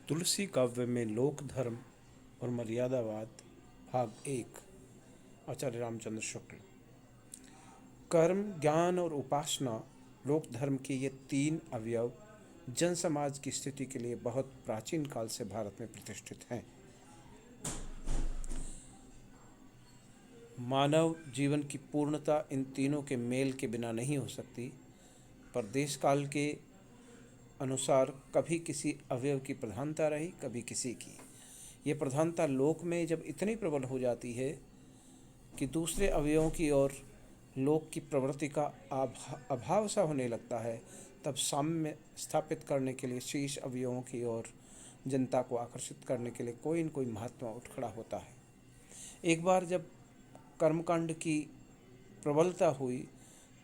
तुलसी काव्य में लोक धर्म और मर्यादावाद भाग 1। आचार्य रामचंद्र शुक्ल। कर्म, ज्ञान और उपासना लोक धर्म के ये तीन अवयव जन समाज की स्थिति के लिए बहुत प्राचीन काल से भारत में प्रतिष्ठित हैं। मानव जीवन की पूर्णता इन तीनों के मेल के बिना नहीं हो सकती, पर देश काल के अनुसार कभी किसी अवयव की प्रधानता रही, कभी किसी की। ये प्रधानता लोक में जब इतनी प्रबल हो जाती है कि दूसरे अवयवों की ओर लोक की प्रवृत्ति का अभाव सा होने लगता है, तब साम्य स्थापित करने के लिए शेष अवयवों की ओर जनता को आकर्षित करने के लिए कोई न कोई महात्मा उठ खड़ा होता है। एक बार जब कर्मकांड की प्रबलता हुई,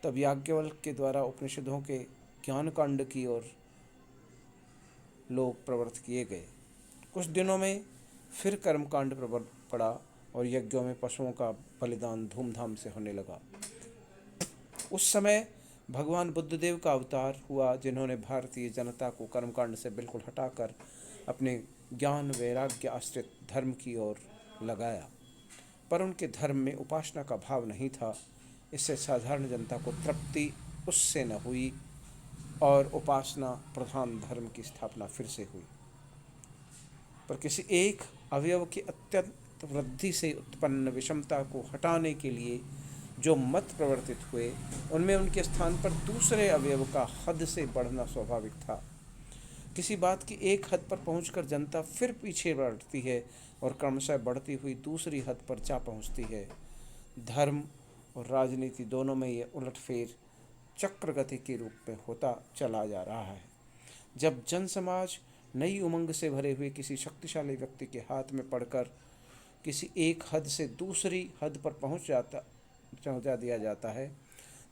तब याज्ञवल्क्य के द्वारा उपनिषदों के ज्ञान कांड की ओर लोग प्रवृत्त किए गए। कुछ दिनों में फिर कर्मकांड प्रबल पड़ा और यज्ञों में पशुओं का बलिदान धूमधाम से होने लगा। उस समय भगवान बुद्धदेव का अवतार हुआ, जिन्होंने भारतीय जनता को कर्मकांड से बिल्कुल हटाकर अपने ज्ञान वैराग्य आश्रित धर्म की ओर लगाया। पर उनके धर्म में उपासना का भाव नहीं था। इससे साधारण जनता को तृप्ति उससे न हुई और उपासना प्रधान धर्म की स्थापना फिर से हुई। पर किसी एक अवयव की अत्यंत वृद्धि से उत्पन्न विषमता को हटाने के लिए जो मत प्रवर्तित हुए, उनमें उनके स्थान पर दूसरे अवयव का हद से बढ़ना स्वाभाविक था। किसी बात की एक हद पर पहुंचकर जनता फिर पीछे बढ़ती है और क्रमशः बढ़ती हुई दूसरी हद पर जा पहुंचती है। धर्म और राजनीति दोनों में ये उलटफेर चक्र गति के रूप में होता चला जा रहा है। जब जन समाज नई उमंग से भरे हुए किसी शक्तिशाली व्यक्ति के हाथ में पड़कर किसी एक हद से दूसरी हद पर पहुंचा दिया जाता है,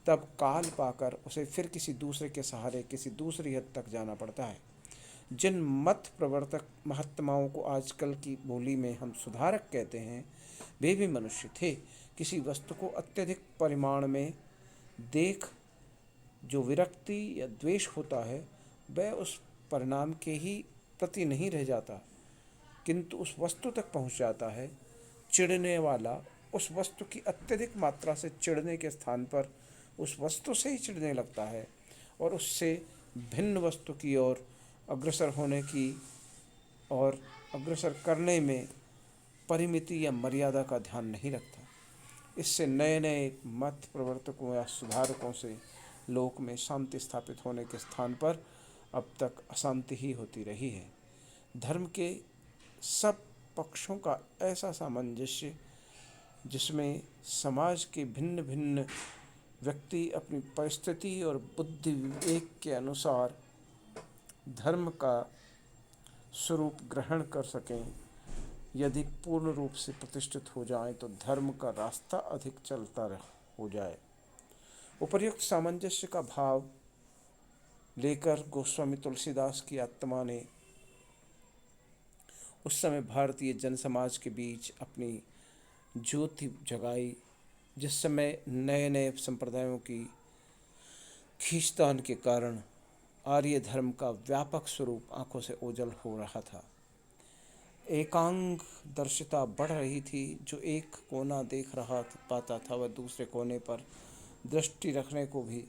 तब काल पाकर उसे फिर किसी दूसरे के सहारे किसी दूसरी हद तक जाना पड़ता है। जिन मत प्रवर्तक महात्माओं को आजकल की बोली में हम सुधारक कहते हैं, वे भी मनुष्य थे। किसी वस्तु को अत्यधिक परिमाण में देख जो विरक्ति या द्वेष होता है, वह उस परिणाम के ही प्रति नहीं रह जाता, किंतु उस वस्तु तक पहुंच जाता है। चिढ़ने वाला उस वस्तु की अत्यधिक मात्रा से चिढ़ने के स्थान पर उस वस्तु से ही चिढ़ने लगता है और उससे भिन्न वस्तु की ओर अग्रसर होने की और अग्रसर करने में परिमिति या मर्यादा का ध्यान नहीं रखता। इससे नए नए मत प्रवर्तकों या सुधारकों से लोक में शांति स्थापित होने के स्थान पर अब तक अशांति ही होती रही है। धर्म के सब पक्षों का ऐसा सामंजस्य, जिसमें समाज के भिन्न भिन्न व्यक्ति अपनी परिस्थिति और बुद्धि विवेक के अनुसार धर्म का स्वरूप ग्रहण कर सकें, यदि पूर्ण रूप से प्रतिष्ठित हो जाए तो धर्म का रास्ता अधिक चलता हो जाए। उपर्युक्त सामंजस्य का भाव लेकर गोस्वामी तुलसीदास की आत्मा ने उस समय भारतीय जन समाज के बीच अपनी ज्योति जगाई, जिस समय नए नए संप्रदायों की खींचतान के कारण आर्य धर्म का व्यापक स्वरूप आंखों से ओझल हो रहा था। एकांग दर्शिता बढ़ रही थी। जो एक कोना देख रहा पाता था, वह दूसरे कोने पर दृष्टि रखने को भी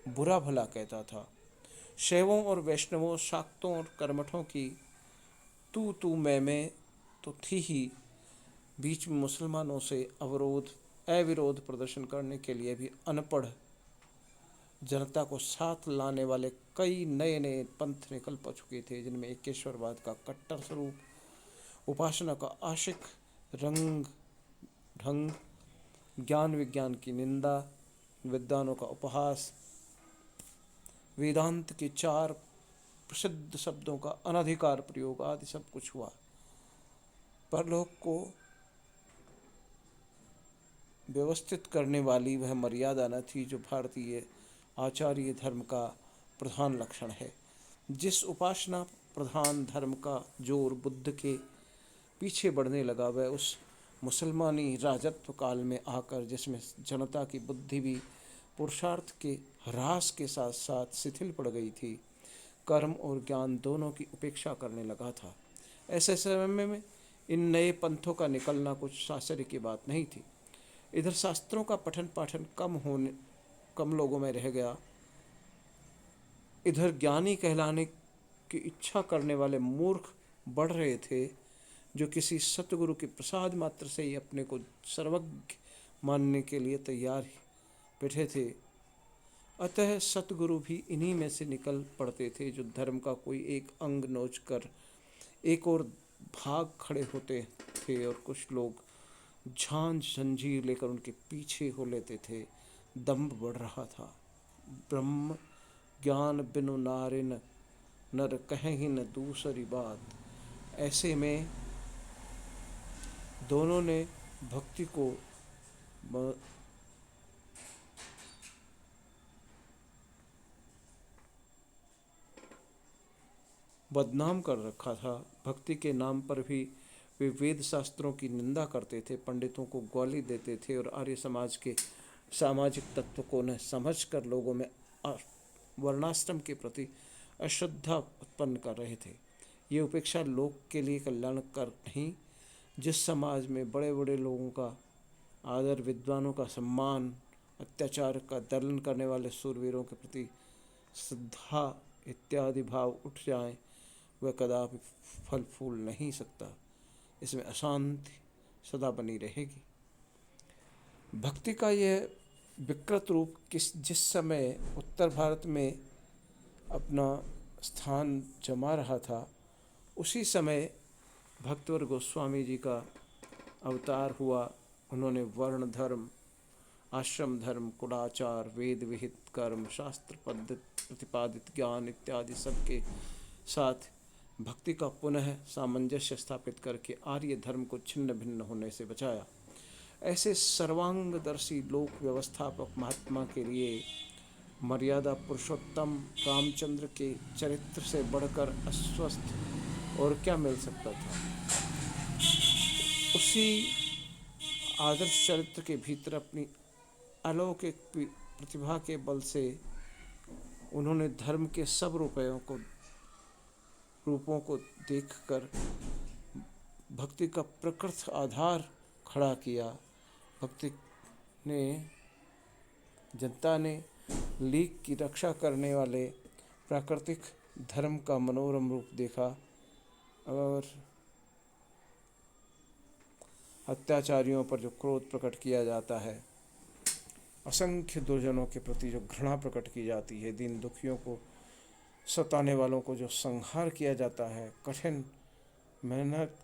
बुरा भला कहता था। शैवों और वैष्णवों, शाक्तों और कर्मठों की तू मैं तो थी ही, बीच में मुसलमानों से अविरोध प्रदर्शन करने के लिए भी अनपढ़ जनता को साथ लाने वाले कई नए नए पंथ निकल पा चुके थे, जिनमें एकेश्वरवाद का कट्टर स्वरूप, उपासना का आशिक रंग ढंग, ज्ञान विज्ञान की निंदा, विद्वानों का उपहास, वेदांत के 4 प्रसिद्ध शब्दों का अनधिकार प्रयोग आदि सब कुछ हुआ। परलोक को व्यवस्थित करने वाली वह मर्यादा न थी जो भारतीय आचार्य धर्म का प्रधान लक्षण है। जिस उपासना प्रधान धर्म का जोर बुद्ध के पीछे बढ़ने लगा, वह उस मुसलमानी राजत्व काल में आकर, जिसमें जनता की बुद्धि भी पुरुषार्थ के ह्रास के साथ साथ शिथिल पड़ गई थी, कर्म और ज्ञान दोनों की उपेक्षा करने लगा था। ऐसे समय में इन नए पंथों का निकलना कुछ आश्चर्य की बात नहीं थी। इधर शास्त्रों का पठन पाठन कम लोगों में रह गया, इधर ज्ञानी कहलाने की इच्छा करने वाले मूर्ख बढ़ रहे थे, जो किसी सतगुरु के प्रसाद मात्र से ही अपने को सर्वज्ञ मानने के लिए तैयार ही बैठे थे। अतः सतगुरु भी इन्हीं में से निकल पड़ते थे, जो धर्म का कोई एक अंग नोच कर एक और भाग खड़े होते थे, और कुछ लोग झांझ जंजीर लेकर उनके पीछे हो लेते थे। दंभ बढ़ रहा था। ब्रह्म ज्ञान बिनु नारिन नर कहीं न दूसरी बात। ऐसे में दोनों ने भक्ति को बदनाम कर रखा था। भक्ति के नाम पर भी वे वेद शास्त्रों की निंदा करते थे, पंडितों को गाली देते थे और आर्य समाज के सामाजिक तत्व को न समझ कर लोगों में वर्णाश्रम के प्रति अश्रद्धा उत्पन्न कर रहे थे। ये उपेक्षा लोक के लिए कल्याणकर नहीं। जिस समाज में बड़े बड़े लोगों का आदर, विद्वानों का सम्मान, अत्याचार का दलन करने वाले सूरवीरों के प्रति श्रद्धा इत्यादि भाव उठ जाएं, वह कदापि फल फूल नहीं सकता। इसमें अशांति सदा बनी रहेगी। भक्ति का यह विकृत रूप जिस समय उत्तर भारत में अपना स्थान जमा रहा था, उसी समय भक्तवर गोस्वामी जी का अवतार हुआ। उन्होंने वर्ण धर्म, आश्रम धर्म, कुलाचार, वेद विहित कर्म, शास्त्र प्रतिपादित ज्ञान इत्यादि सबके साथ भक्ति का पुनः सामंजस्य स्थापित करके आर्य धर्म को छिन्न भिन्न होने से बचाया। ऐसे सर्वांगदर्शी लोक व्यवस्थापक महात्मा के लिए मर्यादा पुरुषोत्तम रामचंद्र के चरित्र से बढ़कर अस्वस्थ और क्या मिल सकता था। उसी आदर्श चरित्र के भीतर अपनी अलौकिक प्रतिभा के बल से उन्होंने धर्म के सब रूपों को देखकर भक्ति का प्रकृत आधार खड़ा किया। भक्ति ने जनता ने लीक की रक्षा करने वाले प्राकृतिक धर्म का मनोरम रूप देखा और अत्याचारियों पर जो क्रोध प्रकट किया जाता है, असंख्य दुर्जनों के प्रति जो घृणा प्रकट की जाती है, दीन दुखियों को सताने वालों को जो संहार किया जाता है, कठिन मेहनत,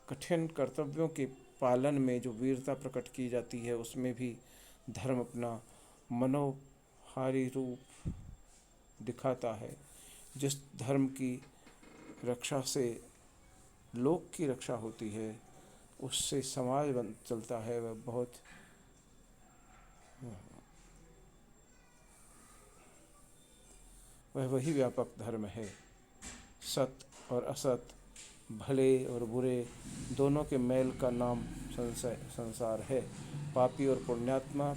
कठिन कर्तव्यों के पालन में जो वीरता प्रकट की जाती है, उसमें भी धर्म अपना मनोहारी रूप दिखाता है। जिस धर्म की रक्षा से लोक की रक्षा होती है, उससे समाज चलता है, वह बहुत वह वही व्यापक धर्म है। सत और असत, भले और बुरे दोनों के मेल का नाम संसार है। पापी और पुण्यात्मा,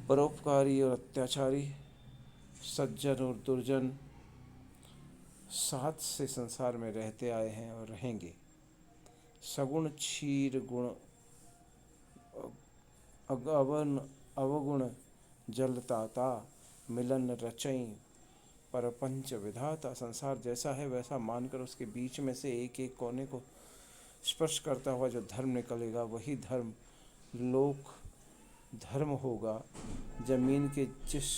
परोपकारी और अत्याचारी, सज्जन और दुर्जन साथ से संसार में रहते आए हैं और रहेंगे। सगुण क्षीर गुण अवगुण जलताता, मिलन रचई परपंच विधाता। संसार जैसा है वैसा मानकर उसके बीच में से एक एक कोने को स्पर्श करता हुआ जो धर्म निकलेगा, वही धर्म लोक धर्म होगा। जमीन के जिस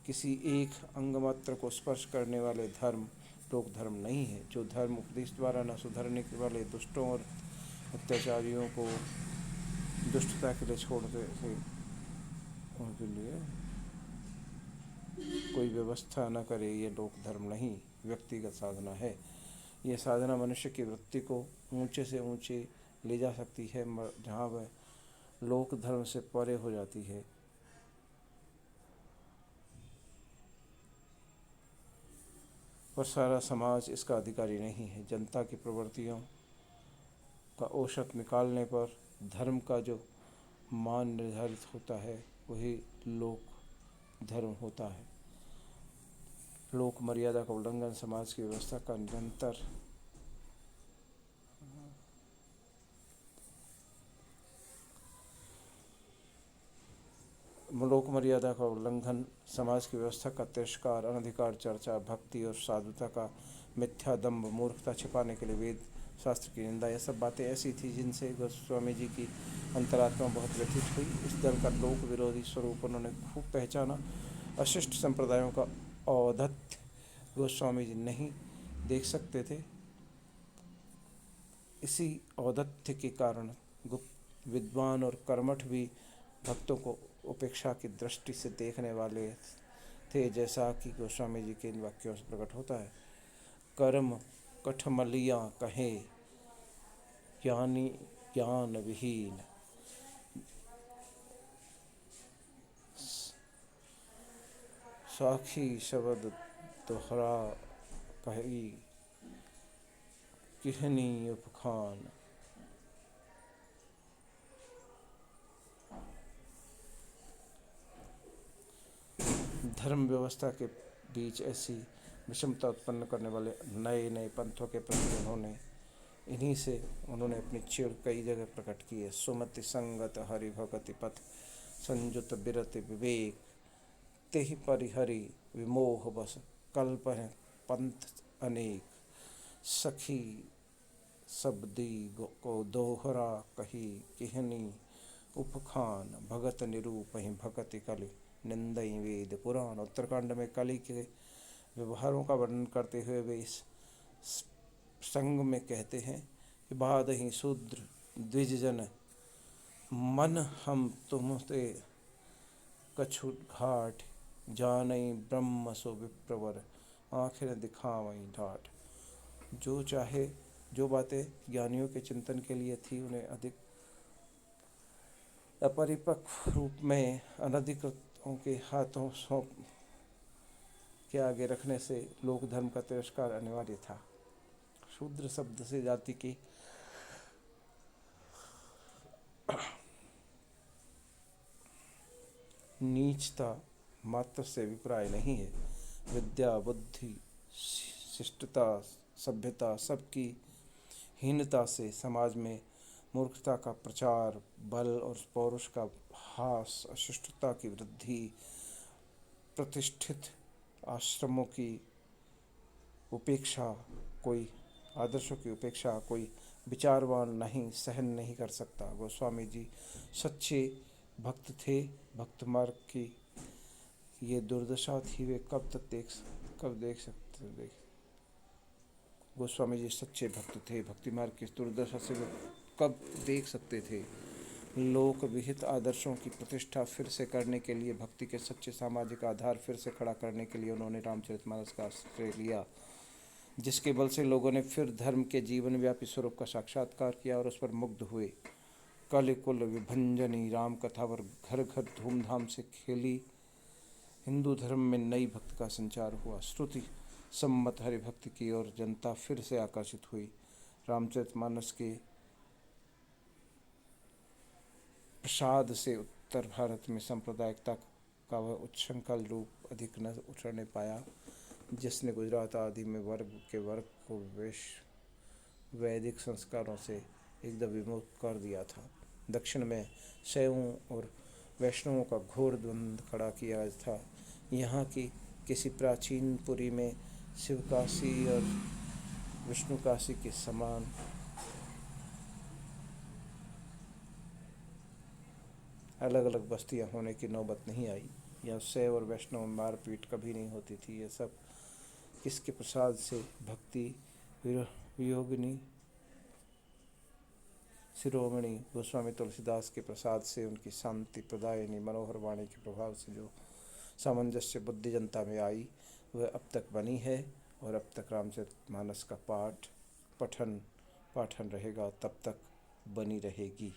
किसी एक अंग मात्र को स्पर्श करने वाले धर्म लोक धर्म नहीं है। जो धर्म उपदेश द्वारा न सुधरने के वाले दुष्टों और अत्याचारियों को दुष्टता के लिए छोड़ते थे, उनके लिए कोई व्यवस्था न करे, ये लोक धर्म नहीं, व्यक्तिगत साधना है। ये साधना मनुष्य की वृत्ति को ऊंचे से ऊंचे ले जा सकती है, जहाँ वह लोक धर्म से परे हो जाती है। पर सारा समाज इसका अधिकारी नहीं है। जनता की प्रवृत्तियों का औसत निकालने पर धर्म का जो मान निर्धारित होता है, वही लोक धर्म होता है। लोक मर्यादा का उल्लंघन समाज की व्यवस्था का निरंतर लोक मर्यादा का उल्लंघन, समाज की व्यवस्था का तिरस्कार, अनधिकार चर्चा, भक्ति और साधुता का मिथ्या दंभ, मूर्खता छिपाने के लिए वेद शास्त्र की निंदा, यह सब बातें ऐसी थी जिनसे गोस्वामी जी की अंतरात्मा बहुत व्यथित हुई। इस दल का लोक विरोधी स्वरूप उन्होंने खूब पहचाना। अशिष्ट संप्रदायों का औद्धत्य गोस्वामी जी नहीं देख सकते थे। इसी औद्धत्य के कारण गुप्त विद्वान और कर्मठ भी भक्तों को उपेक्षा की दृष्टि से देखने वाले थे, जैसा कि गोस्वामी जी के इन वाक्यों से प्रकट होता है। कर्म कठमलियाँ कहे ज्ञानी ज्ञान विहीन, साखी शब्द दोहरा कही किहनी उपखान। धर्म व्यवस्था के बीच ऐसी विषमता उत्पन्न करने वाले नए नए पंथों के प्रति इन्हीं से उन्होंने अपनी चिड़ कई जगह प्रकट की है। सुमति संगत हरि भगति पथ, संयुत बिरति विवेक, तेहि परिहरि विमोह बस, कल्प पंथ अनेक, सखी शब्दी को दोहरा कही किहनी उपखान, भगत निरूप भगति कलि निंदई वेद पुराण। उत्तरकांड में कलि के व्यवहारों का वर्णन करते हुए वे इस संग में कहते हैं कि बाद ही शूद्र द्विजजन मन हम तुमते कछु घाट, जानई ब्रह्म सो विप्रवर, आखिर दिखावई ढाट। जो चाहे जो बातें ज्ञानियों के चिंतन के लिए थी, उन्हें अधिक अपरिपक्व रूप में अनधिकृतों के हाथों सौंप के आगे रखने से लोक धर्म का तिरस्कार अनिवार्य था। शूद्र शब्द से जाति की नीचता मात्र से अभिप्राय नहीं है। विद्या बुद्धि शिष्टता सभ्यता सबकी हीनता से समाज में मूर्खता का प्रचार, बल और पौरुष का हास, अशिष्टता की वृद्धि, प्रतिष्ठित आश्रमों की उपेक्षा, कोई आदर्शों की उपेक्षा कोई विचारवान नहीं सहन नहीं कर सकता। गोस्वामी जी सच्चे भक्त थे। भक्त मार्ग की ये दुर्दशा थी, वे कब देख सकते थे। गोस्वामी जी सच्चे भक्त थे। भक्ति मार्ग की दुर्दशा से वे कब देख सकते थे। लोक विहित आदर्शों की प्रतिष्ठा फिर से करने के लिए, भक्ति के सच्चे सामाजिक आधार फिर से खड़ा करने के लिए उन्होंने रामचरितमानस का आश्रय लिया, जिसके बल से लोगों ने फिर धर्म के जीवन व्यापी स्वरूप का साक्षात्कार किया और उस पर मुग्ध हुए। कल कुल विभंजनी राम कथा पर घर घर धूमधाम से खेली। हिंदू धर्म में नई भक्ति का संचार हुआ। श्रुति सम्मत हरिभक्ति की ओर जनता फिर से आकर्षित हुई। रामचरितमानस के प्रसाद से उत्तर भारत में सांप्रदायिकता का वह उच्छृंखल रूप अधिक न उछड़ने पाया, जिसने गुजरात आदि में वर्ग को वैदिक संस्कारों से एकदम विमुक्त कर दिया था। दक्षिण में शैवों और वैष्णवों का घोर द्वंद्व खड़ा किया था। यहाँ की किसी प्राचीन पुरी में शिवकाशी और विष्णुकाशी के समान अलग अलग बस्तियाँ होने की नौबत नहीं आई। यहाँ शैव और वैष्णव में मारपीट कभी नहीं होती थी। ये सब किसके प्रसाद से? भक्ति वियोगिनी शिरोमणि गोस्वामी तुलसीदास के प्रसाद से, उनकी शांति प्रदायिनी मनोहर वाणी के प्रभाव से जो सामंजस्य बुद्धि जनता में आई, वह अब तक बनी है और अब तक रामचरितमानस का पाठन रहेगा, तब तक बनी रहेगी।